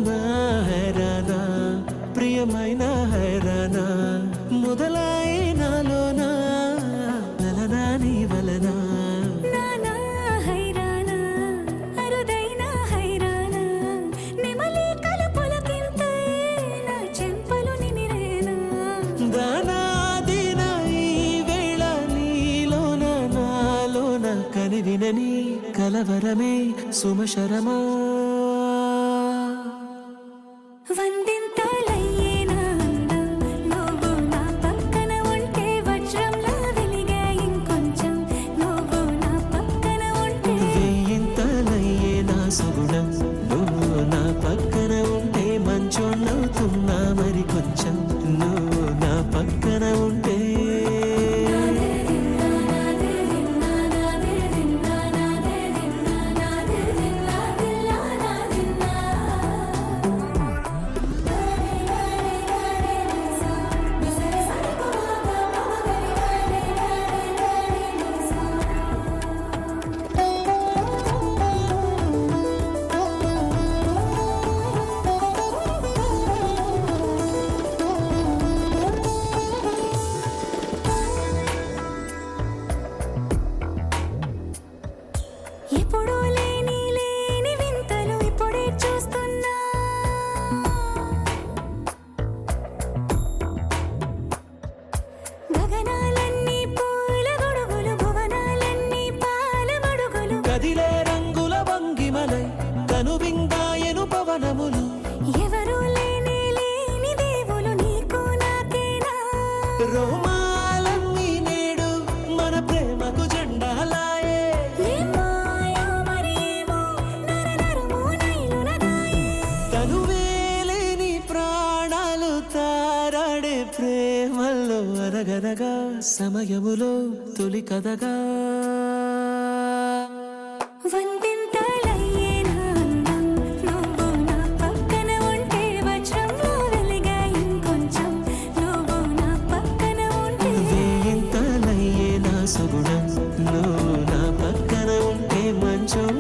నా హైరానా ప్రియమైన హైరానా మొదలాయి నాలోనా నలనా నీ వలనా కనివినని కలవరమే సుమశరమా వందింతలయ్యేనా నువ్వు నా పక్కన ఉంటే వజ్రంలా వెలిగే ఇంకొంచెం నువ్వు నా పక్కన ఉంటే వేయింతలయ్యేనా సగుణం నువ్వు నా పక్కన ఉంటే మంచోళ్ళవుతున్నా మరి కొంచెం నువ్వు నా పక్కన ఉంటే ఎప్పుడూ లేని వింతలు ఇప్పుడే చూస్తున్నా గగనాలన్నీ పూల గొడుగులు భువనాలన్నీ పాల మడుగులు కదిలే రంగుల వంగిమలై కనువిందాయను పవనములు ఎవరూ లేని దేవులు నీకు నాకేనా రోమాలన్నీ నేడు మన ప్రేమకు జెండాలాయే తనువేలేని ప్రాణాలు తారాడే ప్రేమల్లో అరగరగా సమయములో తొలి కథగా వందింతలయ్యేనా అందం నువ్వు నా పక్కన ఉంటే వజ్రంలా వెలిగే ఇంకొంచెం నువ్వు నా పక్కన ఉంటే వేయింతలయ్యేనా సగుణం నువ్వు నా పక్కన ఉంటే మంచం